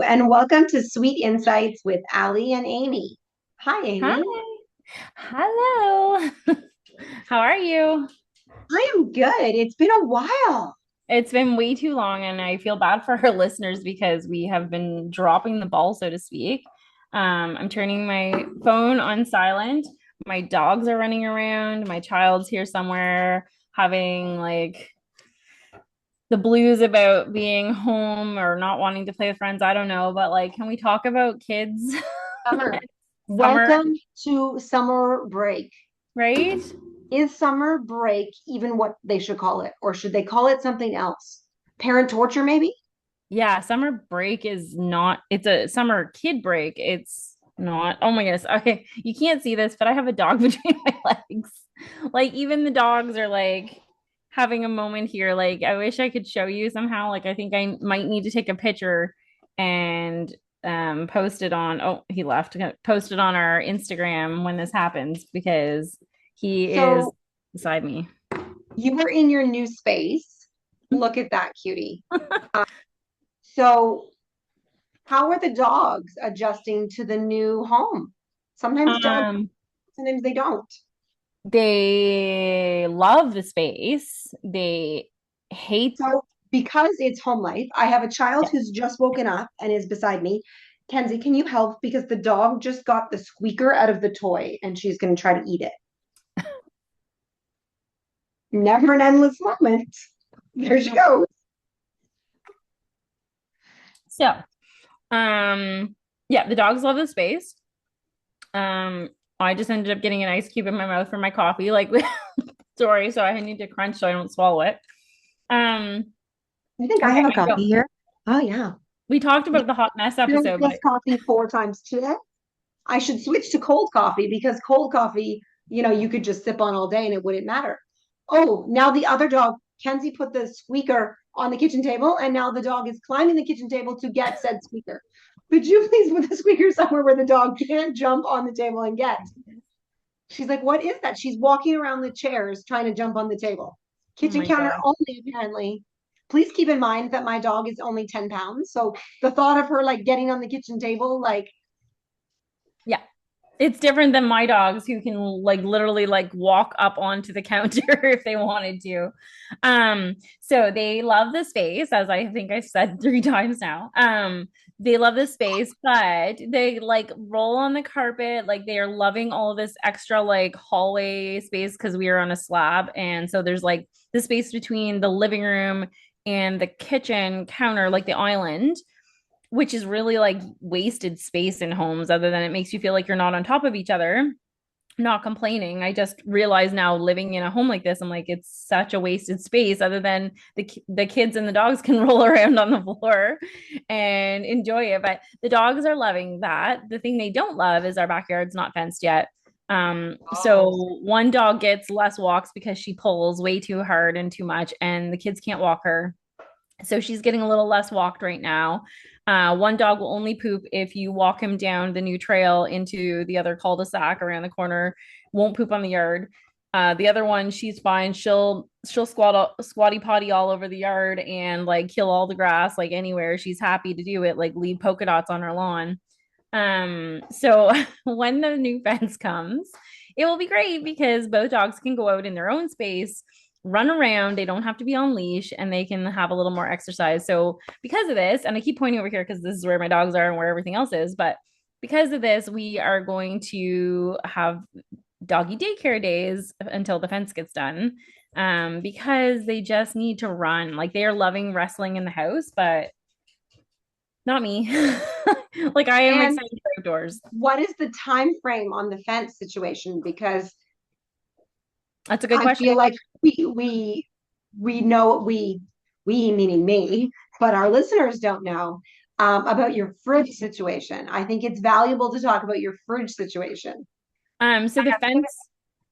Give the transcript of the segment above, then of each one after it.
And welcome to Sweet Insights with Ali and Amy. Hi, Hi. Amy. Hello. How are you? I am good. It's been a while. It's been way too long, and I feel bad for our listeners because we have been dropping the ball, so to speak. I'm turning my phone on silent. My dogs are running around. My child's here somewhere having like the blues about being home or not wanting to play with friends. I don't know, but like, can we talk about kids? Summer. Summer, Welcome to summer break. right? Is summer break even what they should call it? Or should they call it something else? Parent torture, maybe? Yeah, summer break is not, it's a summer kid break. It's not, oh my goodness. Okay, you can't see this, but I have a dog between my legs. Like, even the dogs are like having a moment here. Like, I wish I could show you somehow. Like, I think I might need to take a picture and post it on, oh, he left, post it on our Instagram when this happens because he is So beside me. you were in your new space. Look at that cutie. So how are the dogs adjusting to the new home? Sometimes dogs, Um, sometimes they don't. They love the space. They hate. So, because it's home life, I have a child Yeah. who's just woken up and is beside me. Kenzie, can you help? Because the dog just got the squeaker out of the toy and she's going to try to eat it. Never an endless moment. There she goes. So, um, yeah, the dogs love the space. Um, I just ended up getting an ice cube in my mouth for my coffee. Like, sorry, so I need to crunch so I don't swallow it. Um, I think I okay, have a I copy don't. here. Oh, yeah. We talked Yeah, about the hot mess filled episode, this but coffee 4 times today. I should switch to cold coffee because cold coffee, you could just sip on all day and it wouldn't matter. Oh, now the other dog, Kenzie put the squeaker on the kitchen table, and now the dog is climbing the kitchen table to get said squeaker. Could you please put the squeaker somewhere where the dog can't jump on the table and get? She's like, what is that? She's walking around the chairs trying to jump on the table. oh Kitchen my counter God. only, apparently. Please keep in mind that my dog is only 10 pounds. So the thought of her like getting on the kitchen table, like, Yeah. It's different than my dogs who can like literally like walk up onto the counter if they wanted to. So they love the space, as I think I said 3 times now. They love the space, but they like roll on the carpet, like they are loving all of this extra like hallway space because we are on a slab. And so there's like the space between the living room and the kitchen counter, like the island, which is really like wasted space in homes other than it makes you feel like you're not on top of each other. Not complaining. I just realize now living in a home like this, I'm like, it's such a wasted space other than the kids and the dogs can roll around on the floor and enjoy it. But the dogs are loving that. The thing they don't love is our backyard's not fenced yet. So oh, one dog gets less walks because she pulls way too hard and too much, and the kids can't walk her, so she's getting a little less walked right now. One dog will only poop if you walk him down the new trail into the other cul-de-sac around the corner. Won't poop on the yard. The other one, she's fine. She'll squatty potty all over the yard and like kill all the grass like anywhere. She's happy to do it. Like leave polka dots on her lawn. So when the new fence comes, it will be great because both dogs can go out in their own space, run around. They don't have to be on leash and they can have a little more exercise. So because of this, and I keep pointing over here because this is where my dogs are and where everything else is, but because of this, we are going to have doggy daycare days until the fence gets done. Because they just need to run. Like they are loving wrestling in the house, but not me. Like I am and excited for outdoors. what is the time frame on the fence situation? Because That's a good I question. feel like we know we meaning me, but our listeners don't know about your fridge situation. I think it's valuable to talk about your fridge situation. So the fence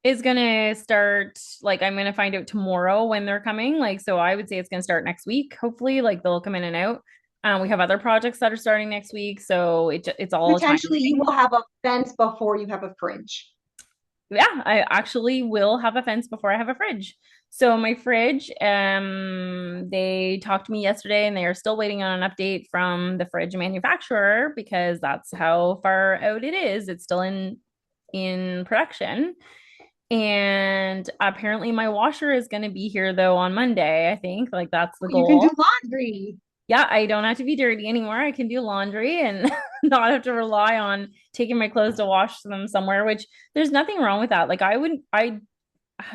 is gonna start, like I'm gonna find out tomorrow when they're coming. Like, so I would say it's gonna start next week, hopefully. Like they'll come in and out. We have other projects that are starting next week, so it's all a time Potentially, you thing. will have a fence before you have a fridge. Yeah, I actually will have a fence before I have a fridge. So my fridge, they talked to me yesterday and they are still waiting on an update from the fridge manufacturer because that's how far out it is. It's still in production. And apparently my washer is going to be here though on Monday, I think. Like that's the You can do goal. laundry. Yeah, I don't have to be dirty anymore. I can do laundry and not have to rely on taking my clothes to wash them somewhere, which there's nothing wrong with that. Like I would I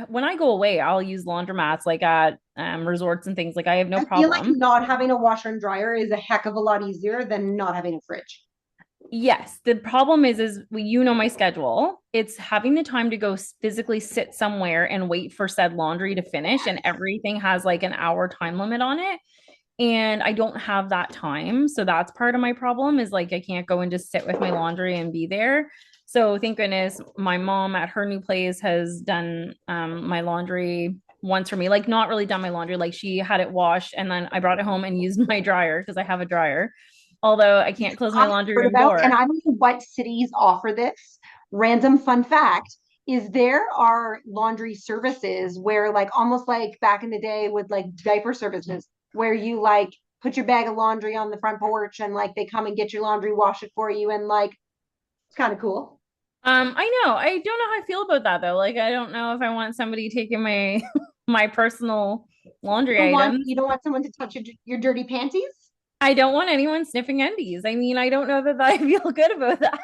when I go away, I'll use laundromats like at resorts and things. Like I have no I feel like problem. not having a washer and dryer is a heck of a lot easier than not having a fridge. Yes, the problem is well, you know my schedule. It's having the time to go physically sit somewhere and wait for said laundry to finish, and everything has like an hour time limit on it. And I don't have that time. So that's part of my problem is like I can't go and just sit with my laundry and be there. So thank goodness my mom at her new place has done my laundry once for me. Like not really done my laundry. Like she had it washed and then I brought it home and used my dryer because I have a dryer. Although I can't close my I've laundry heard room about, and door. I don't know what cities offer this. Random fun fact is there are laundry services where like almost like back in the day with like diaper services where you like put your bag of laundry on the front porch and like they come and get your laundry, wash it for you, and like it's kind of cool. I know. I don't know how I feel about that though. Like I don't know if I want somebody taking my my personal laundry items. You don't want someone to touch your dirty panties? I don't want anyone sniffing undies. I mean, I don't know that I feel good about that.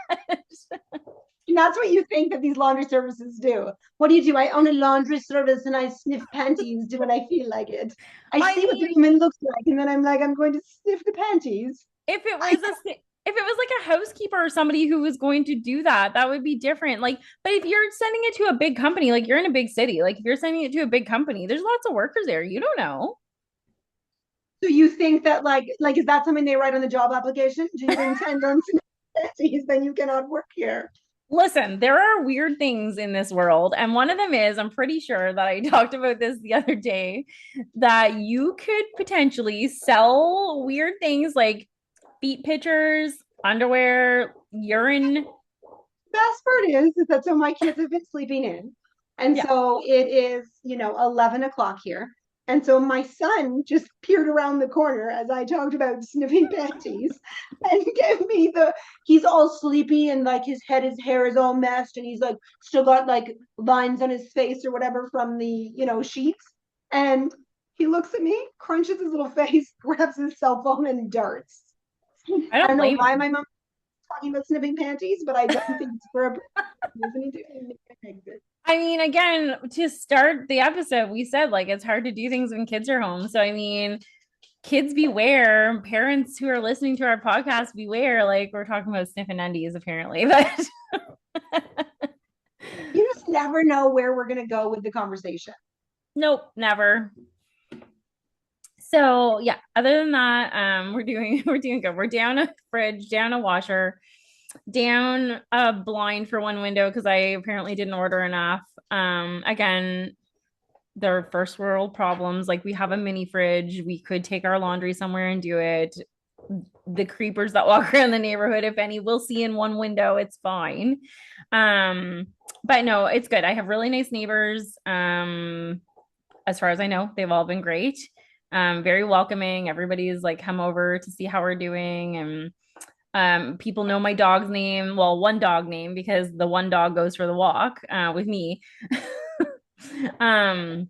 And that's what you think that these laundry services do. What do you do? I own a laundry service and I sniff panties, do what I feel like it. I I see what the mean, woman looks like, and then I'm like, I'm going to sniff the panties. if it I was if it was like a housekeeper or somebody who was going to do that, that would be different. Like, but if you're sending it to a big company, like you're in a big city, like if you're sending it to a big company, there's lots of workers there. You don't know. So you think that like is that something they write on the job application? Do you intend on sniffing panties? Then you cannot work here. Listen, there are weird things in this world. And one of them is, I'm pretty sure that I talked about this the other day, that you could potentially sell weird things like feet pictures, underwear, urine. Best part is that so my kids have been sleeping in. And Yeah. so it is, 11 o'clock here. And so my son just peered around the corner as I talked about sniffing panties and gave me he's all sleepy and like his hair is all messed and he's like still got like lines on his face or whatever from the, sheets. And he looks at me, crunches his little face, grabs his cell phone and darts. I I don't don't know blame why him. my mom talking about sniffing panties, but I don't think it's for a listening to it. I mean, again, to start the episode, we said like it's hard to do things when kids are home. So, I mean, kids beware, parents who are listening to our podcast beware. Like, we're talking about sniffing undies, apparently, but You just never know where we're gonna go with the conversation. nope, never. So yeah, other than that, we're doing we're doing good. We're down a fridge, down a washer, down a blind for one window because I apparently didn't order enough. Again, there are first world problems. Like we have a mini fridge, we could take our laundry somewhere and do it. The creepers that walk around the neighborhood, if any, we'll see in one window. It's fine. Um, but no, it's good. I have really nice neighbors. As far as I know, they've all been great. Very welcoming. Everybody's like come over to see how we're doing, and people know my dog's name. Well, one dog name because the one dog goes for the walk with me. um,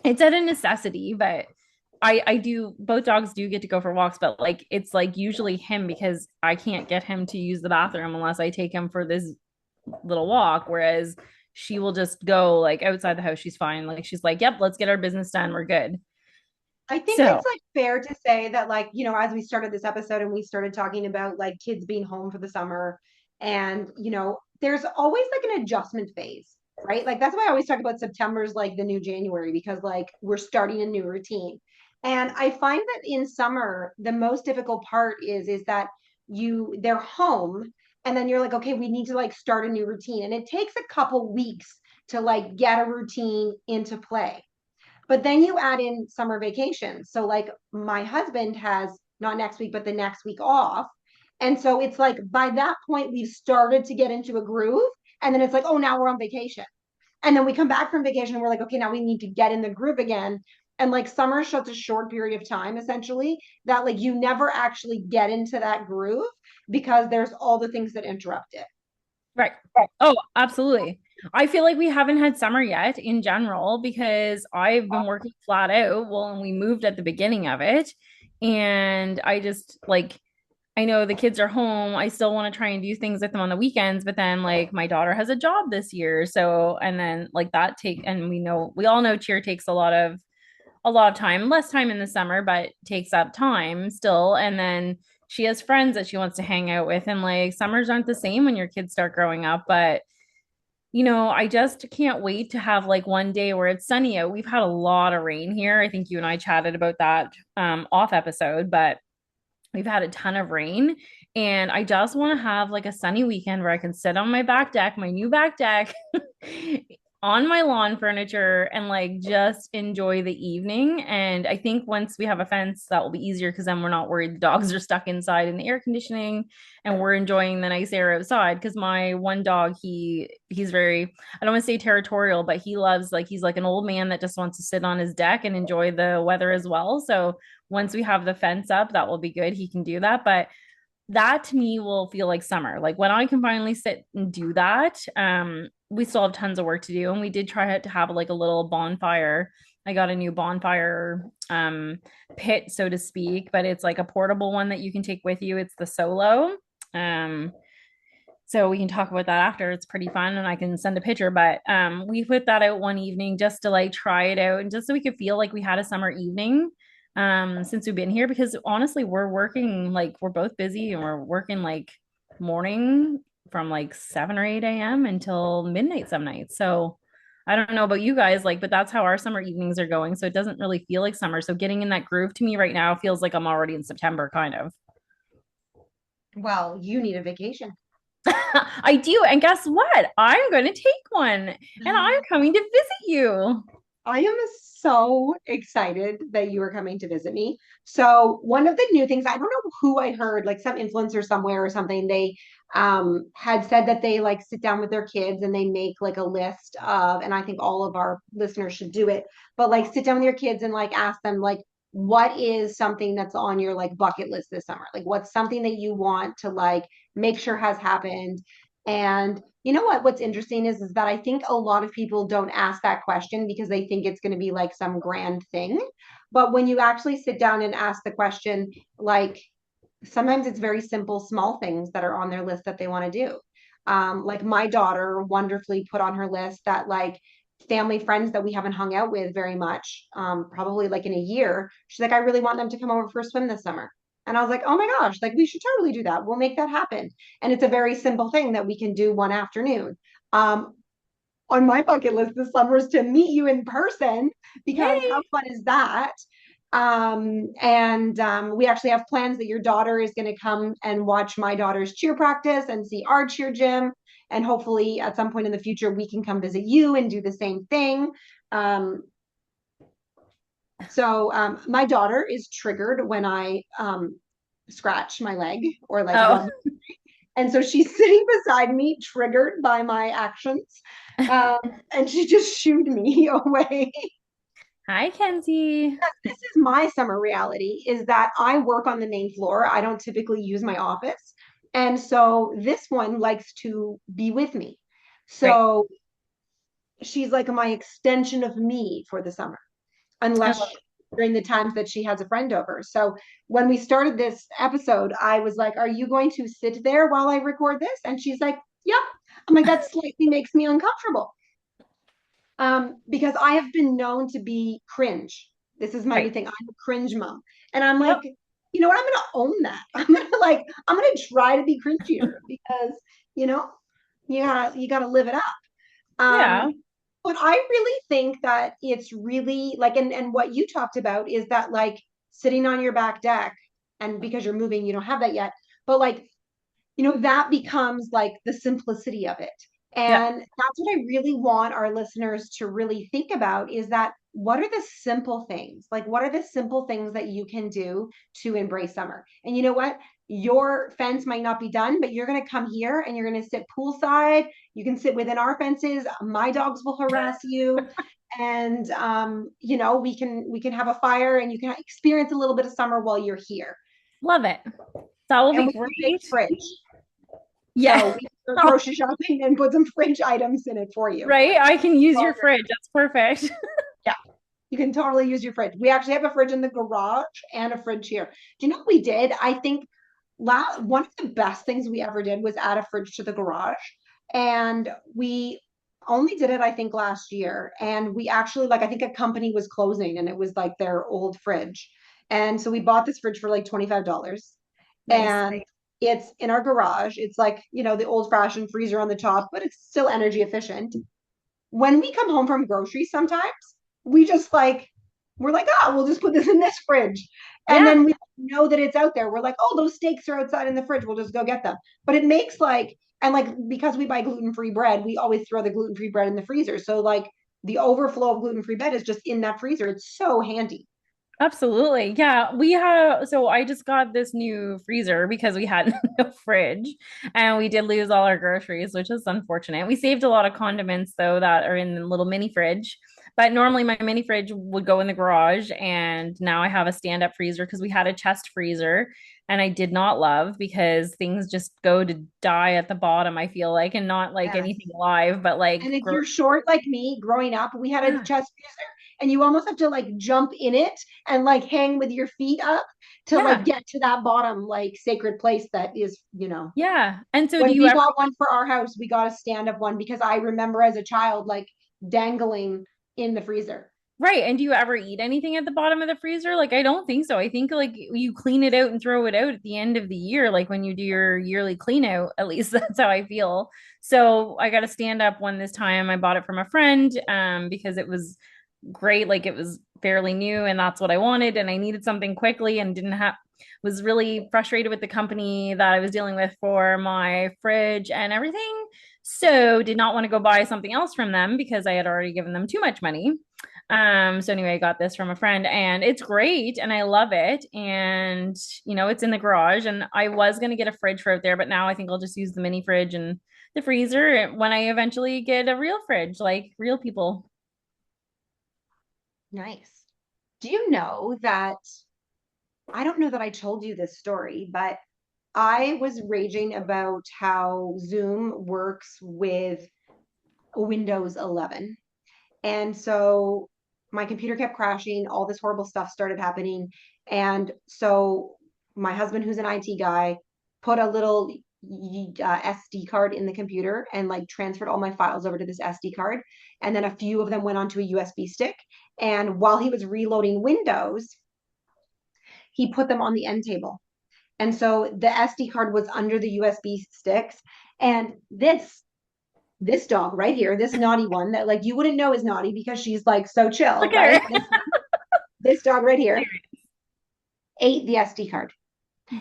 it's at a necessity, but I do both dogs do get to go for walks, but like it's like usually him because I can't get him to use the bathroom unless I take him for this little walk. Whereas she will just go like outside the house. She's fine. Like she's like, yep, let's get our business done. We're good. I think So it's like fair to say that like, as we started this episode and we started talking about like kids being home for the summer and, there's always like an adjustment phase, right? Like that's why I always talk about September's like the new January because like we're starting a new routine. And I find that in summer, the most difficult part is that they're home and then you're like, okay, we need to like start a new routine. And it takes a couple weeks to like get a routine into play. But then you add in summer vacations. So like my husband has not next week, but the next week off. And so it's like by that point we've started to get into a groove. And then it's like, oh, now we're on vacation. And then we come back from vacation and we're like, okay, now we need to get in the groove again. And like summer is such a short period of time, essentially, that like you never actually get into that groove because there's all the things that interrupt it. Right. Oh, absolutely. I feel like we haven't had summer yet in general because I've been working flat out. Well, and we moved at the beginning of it. And I just like, I know the kids are home. I still want to try and do things with them on the weekends, but then like my daughter has a job this year. So, and then like that and we all know cheer takes a lot of time, less time in the summer, but takes up time still. And then she has friends that she wants to hang out with. And like summers aren't the same when your kids start growing up. But, I just can't wait to have like one day where it's sunny out. We've had a lot of rain here. I think you and I chatted about that off episode, but we've had a ton of rain. And I just want to have like a sunny weekend where I can sit on my back deck, my new back deck, on my lawn furniture and like just enjoy the evening. And I think once we have a fence, that will be easier because then we're not worried the dogs are stuck inside in the air conditioning and we're enjoying the nice air outside. Because my one dog, he's very, I don't want to say territorial, but he loves like he's like an old man that just wants to sit on his deck and enjoy the weather as well. So once we have the fence up, that will be good. He can do that. But that to me will feel like summer. Like when I can finally sit and do that, we still have tons of work to do. And we did try to have like a little bonfire. I got a new bonfire pit, so to speak, but it's like a portable one that you can take with you. It's the Solo. Um, so we can talk about that after. It's pretty fun and I can send a picture. But we put that out one evening just to like try it out and just so we could feel like we had a summer evening since we've been here because honestly we're working like we're both busy and we're working like morning from like 7 or 8 a.m. until midnight some nights. So I don't know about you guys, like, but that's how our summer evenings are going. So it doesn't really feel like summer. So getting in that groove to me right now feels like I'm already in September, kind of. Well, you need a vacation. I do. And guess what? I'm going to take one and I'm coming to visit you. I am so excited that you are coming to visit me. So, one of the new things, I don't know who I heard, like some influencer somewhere or something, they had said that they like sit down with their kids and they make like a list of, and I think all of our listeners should do it, but like sit down with your kids and like ask them like what is something that's on your like bucket list this summer? Like what's something that you want to like make sure has happened? And you know what? What's interesting is that I think a lot of people don't ask that question because they think it's going to be like some grand thing. But when you actually sit down and ask the question, like sometimes it's very simple, small things that are on their list that they want to do. Like my daughter wonderfully put on her list that like family friends that we haven't hung out with very much, probably like in a year. She's like, I really want them to come over for a swim this summer. And I was like, oh my gosh, like we should totally do that. We'll make that happen. And it's a very simple thing that we can do one afternoon. Um, on my bucket list this summer is to meet you in person because Yay. how fun is that? And we actually have plans that your daughter is going to come and watch my daughter's cheer practice and see our cheer gym. And hopefully, at some point in the future, we can come visit you and do the same thing. Um, so my daughter is triggered when I scratch my leg or like Oh. rub. And so she's sitting beside me, triggered by my actions. Um, and she just shooed me away. Hi, Kenzie. This is my summer reality is that I work on the main floor. I don't typically use my office. And so this one likes to be with me. Right. So she's like my extension of me for the summer, I unless love during the times that she has a friend over. So when we started this episode, I was like, are you going to sit there while I record this? And she's like, yep. I'm like, that slightly makes me uncomfortable. Because I have been known to be cringe. This is my right. new thing. I'm a cringe mom. And I'm Yep. like, you know what? I'm gonna own that. I'm gonna try to be cringier because, you know, you gotta live it up. Yeah. But I really think that it's really like, and what you talked about is that like sitting on your back deck, and because you're moving, you don't have that yet, but like that becomes like the simplicity of it. Yep. And that's what I really want our listeners to really think about is that what are the simple things? Like, what are the simple things that you can do to embrace summer? And you know what? Your fence might not be done, but you're going to come here and you're going to sit poolside. You can sit within our fences. My dogs will harass you. And we can have a fire and you can experience a little bit of summer while you're here. Love it. That will And be we have a big great. fridge. Yeah. So we can go grocery shopping and put some fridge items in it for you. Right. I can use your fridge. That's perfect. Yeah, you can totally use your fridge. We actually have a fridge in the garage and a fridge here. Do you know what we did? I think one of the best things we ever did was add a fridge to the garage. And we only did it, I think, last year. And we actually, like, I think a company was closing and it was like their old fridge. And so we bought this fridge for like $25. Nice. And it's in our garage. It's like, the old fashioned freezer on the top, but it's still energy efficient. When we come home from groceries sometimes, we just like, we're like, oh, we'll just put this in this fridge. And Yeah. then we know that it's out there. We're like, oh, those steaks are outside in the fridge. We'll just go get them. But it makes like, and like, because we buy gluten-free bread, we always throw the gluten-free bread in the freezer. So like the overflow of gluten-free bread is just in that freezer. It's so handy. Absolutely. Yeah, we have, so I just got this new freezer because we had no fridge and we did lose all our groceries, which is unfortunate. We saved a lot of condiments though that are in the little mini fridge. But normally my mini fridge would go in the garage and now I have a stand-up freezer because we had a chest freezer and I did not love because things just go to die at the bottom, I feel like, and not like Yes. anything live, but like And if you're short like me, growing up, we had a yeah. chest freezer and you almost have to like jump in it and like hang with your feet up to like Yeah. get to that bottom like sacred place that is, Yeah. And so do when you we ever bought one for our house, we got a stand up one because I remember as a child like dangling in the freezer. right. And do you ever eat anything at the bottom of the freezer? Like, I don't think so. I think like you clean it out and throw it out at the end of the year, like when you do your yearly clean out. At least that's how I feel. So I got a stand up one this time. I bought it from a friend because it was great. Like it was fairly new and that's what I wanted. And I needed something quickly and didn't have was really frustrated with the company that I was dealing with for my fridge and everything. So did not want to go buy something else from them because I had already given them too much money. So anyway, I got this from a friend and it's great and I love it. And it's in the garage and I was gonna get a fridge for out there, but now I think I'll just use the mini fridge and the freezer when I eventually get a real fridge, like real people. Nice. Do you know that I don't know that I told you this story, but I was raging about how Zoom works with Windows 11. And so my computer kept crashing, all this horrible stuff started happening. And so my husband, who's an IT guy, put a little SD card in the computer and like transferred all my files over to this SD card. And then a few of them went onto a USB stick. And while he was reloading Windows, he put them on the end table. And so the SD card was under the USB sticks. And this dog right here, this naughty one that like you wouldn't know is naughty because she's like so chill, Look at right? her. This dog right here ate the SD card.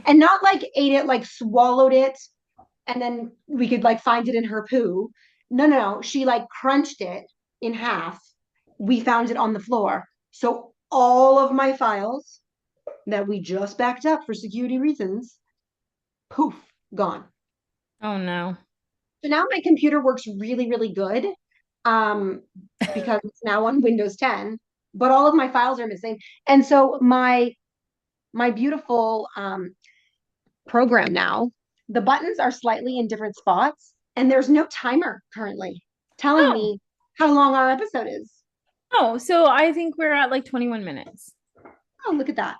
And not like ate it, like swallowed it, and then we could like find it in her poo. No, no, no. She like crunched it in half. We found it on the floor. So all of my files that we just backed up for security reasons, poof, gone. Oh no. So now my computer works really, really good um, because it's now on Windows 10, but all of my files are missing. And so my beautiful program now, the buttons are slightly in different spots, and there's no timer currently telling Oh, me how long our episode is. oh, so I think we're at like 21 minutes. Oh, look at that.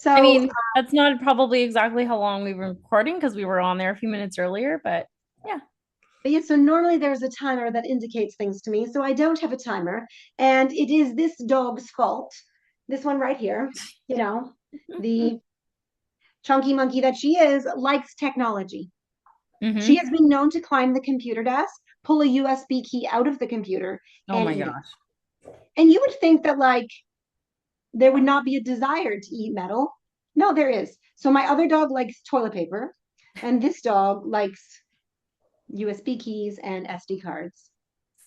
I So mean, that's not probably exactly how long we were recording because we were on there a few minutes earlier, but yeah. yeah, so normally there's a timer that indicates things to me. So I don't have a timer, and it is this dog's fault. This one right here, the chunky monkey that she is, likes technology. She Hmm. has been known to climb the computer desk, pull a USB key out of the computer, Oh and my eat it. gosh. And you would think that like there would not be a desire to eat metal. No, there is. So my other dog likes toilet paper, and this dog likes USB keys and SD cards.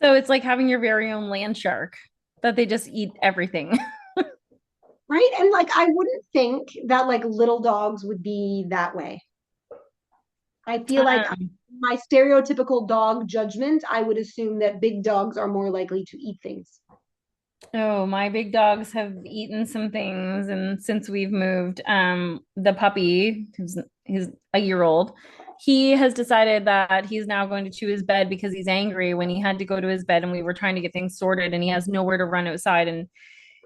So it's like having your very own land shark. that they just eat everything. Right? And like I wouldn't think that like little dogs would be that way. I feel like Um, my stereotypical dog judgment, I would assume that big dogs are more likely to eat things. oh, my big dogs have eaten some things, and since we've moved, the puppy, he's a year old, he has decided that he's now going to chew his bed because he's angry when he had to go to his bed and we were trying to get things sorted and he has nowhere to run outside and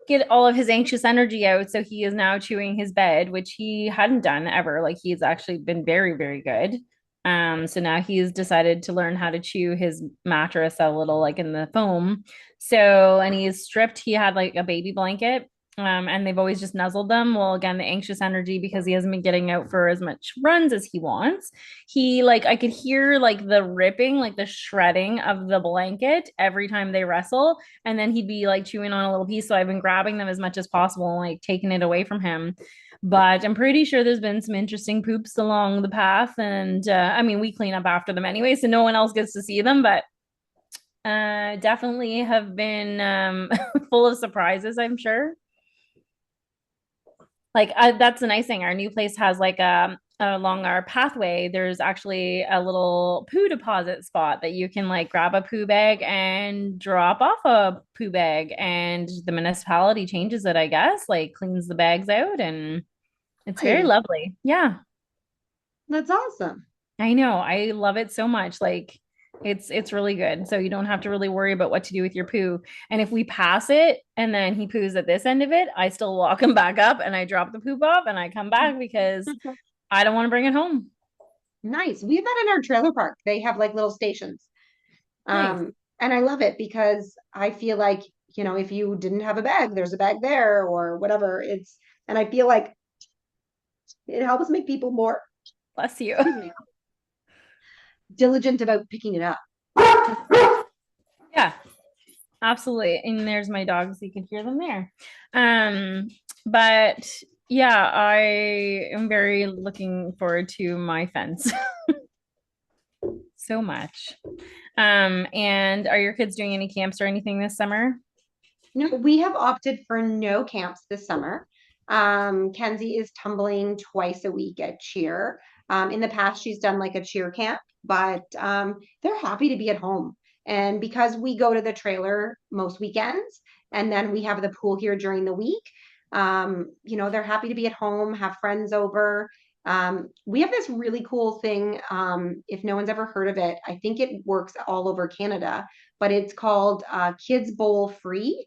get all of his anxious energy out. So he is now chewing his bed, which he hadn't done ever. Like he's actually been very, very good. So now he's decided to learn how to chew his mattress a little, like in the foam. So, and he's stripped, he had like a baby blanket. And they've always just nuzzled them. Well, again, the anxious energy because he hasn't been getting out for as much runs as he wants. He like I could hear like the ripping, like the shredding of the blanket every time they wrestle, and then he'd be like chewing on a little piece. So I've been grabbing them as much as possible and like taking it away from him. But I'm pretty sure there's been some interesting poops along the path. And I mean, we clean up after them anyway, so no one else gets to see them. But definitely have been full of surprises, I'm sure. Like that's the nice thing. Our new place has like along our pathway, there's actually a little poo deposit spot that you can like grab a poo bag and drop off a poo bag, and the municipality changes it, I guess, like cleans the bags out, and it's very Nice. lovely. Yeah, That's awesome. I know. I love it so much. Like it's really good. So you don't have to really worry about what to do with your poo. And if we pass it and then he poos at this end of it, I still walk him back up and I drop the poop off and I come back because I don't want to bring it home. Nice. We have that in our trailer park. They have like little stations. Nice. And I love it because I feel like, if you didn't have a bag, there's a bag there or whatever. And I feel like it helps make people more, Bless you. excuse me, diligent about picking it up. Yeah, absolutely. And there's my dogs. You can hear them there. Um, but yeah, I am very looking forward to my fence so much. And are your kids doing any camps or anything this summer? No, we have opted for no camps this summer. Kenzie is tumbling twice a week at cheer. In the past, she's done like a cheer camp, but they're happy to be at home. And because we go to the trailer most weekends, and then we have the pool here during the week, they're happy to be at home, have friends over. We have this really cool thing. If no one's ever heard of it, I think it works all over Canada, but it's called Kids Bowl Free,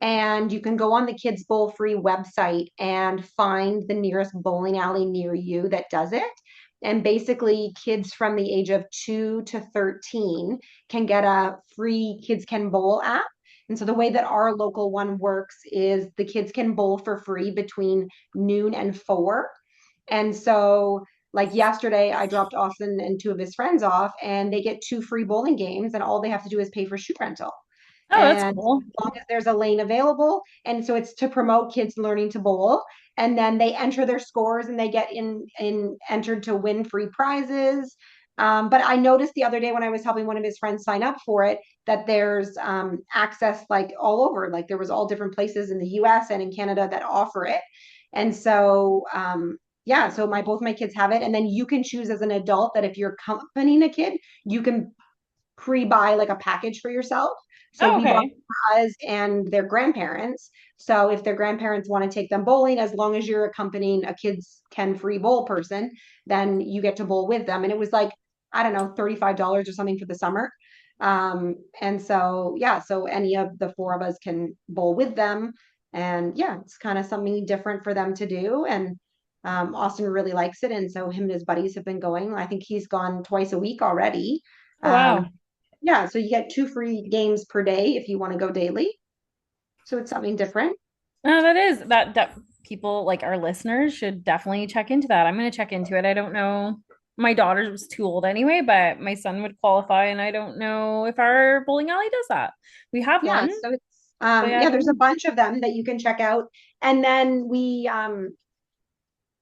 and you can go on the Kids Bowl Free website and find the nearest bowling alley near you that does it. And basically, kids from the age of 2 to 13 can get a free Kids Can Bowl app. And so the way that our local one works is the kids can bowl for free between noon and 4. And so, like yesterday, I dropped Austin and two of his friends off, and they get two free bowling games, and all they have to do is pay for shoe rental. Oh, that's And cool. as long as there's a lane available, and so it's to promote kids learning to bowl, and then they enter their scores and they get in entered to win free prizes. But I noticed the other day when I was helping one of his friends sign up for it that there's access like all over, like there was all different places in the US and in Canada that offer it. And so yeah, so my both my kids have it, and then you can choose as an adult that if you're accompanying a kid, you can pre-buy like a package for yourself. So Oh, we bought okay. us and their grandparents. So if their grandparents want to take them bowling, as long as you're accompanying a kids can free bowl person, then you get to bowl with them. And it was like, I don't know, $35 or something for the summer. And so yeah, so any of the four of us can bowl with them. And yeah, it's kind of something different for them to do. And Austin really likes it. And so him and his buddies have been going. I think he's gone twice a week already. Oh, wow. Yeah, so you get two free games per day if you want to go daily. So it's something different. That is that people like our listeners should definitely check into that. I'm going to check into it. I don't know. My daughter was too old anyway, but my son would qualify, and I don't know if our bowling alley does that. We have Yeah, one, so it's but yeah, I yeah, don't there's a know. bunch of them that you can check out. And then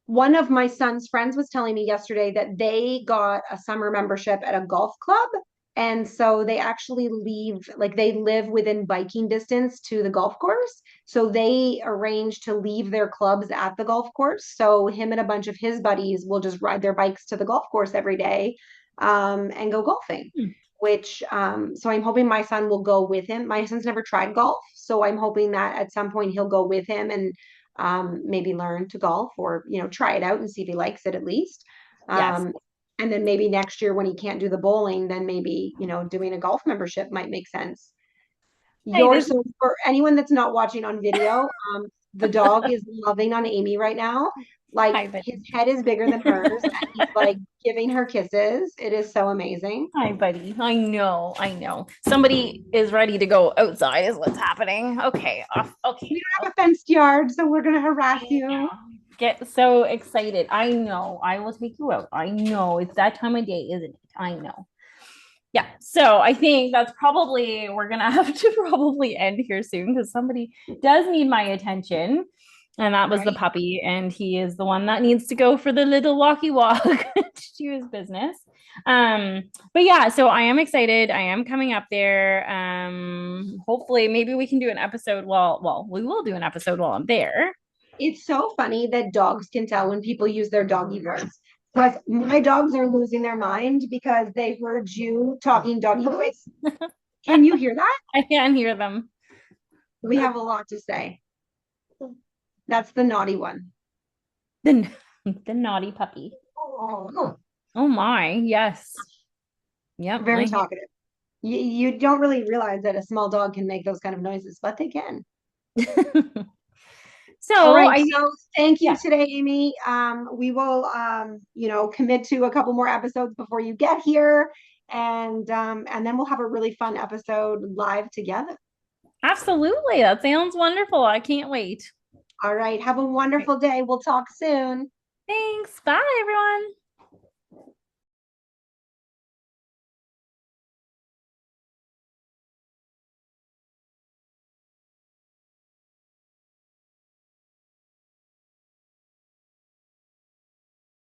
one of my son's friends was telling me yesterday that they got a summer membership at a golf club. And so they actually leave, like they live within biking distance to the golf course. So they arrange to leave their clubs at the golf course. So him and a bunch of his buddies will just ride their bikes to the golf course every day, and go golfing. Hmm. So I'm hoping my son will go with him. My son's never tried golf, so I'm hoping that at some point he'll go with him and maybe learn to golf, or try it out and see if he likes it at least. Yes. Um, and then maybe next year when he can't do the bowling, then maybe, doing a golf membership might make sense. I think So for anyone that's not watching on video, the dog is loving on Amy right now. Like hi, his buddy. head is bigger than hers, and he's like giving her kisses. It is so amazing. Hi, buddy. I know, I know. Somebody is ready to go outside, is what's happening. Okay, off. Okay. We don't have a fenced yard, so we're gonna harass I you. know. Get so excited. I know. I will take you out. I know. It's that time of day, isn't it? I know. Yeah. So I think that's probably, we're going to have to probably end here soon because somebody does need my attention. And that was the Right. puppy. And he is the one that needs to go for the little walkie walk to do his business. Um, but yeah, so I am excited. I am coming up there. Hopefully maybe we can do an episode well, we will do an episode while I'm there. It's so funny that dogs can tell when people use their doggy voice. Because my dogs are losing their mind because they heard you talking doggy voice. Can you hear that? I can hear them. We have a lot to say. That's the naughty one. The, the naughty puppy. Oh, Oh my, yes. Yep. very talkative. You don't really realize that a small dog can make those kind of noises, but they can. All So right. I So thank you yeah, today, Amy. We will, commit to a couple more episodes before you get here. And then we'll have a really fun episode live together. absolutely. That sounds wonderful. I can't wait. All right. Have a Right. wonderful day. We'll talk soon. Thanks. Bye, everyone.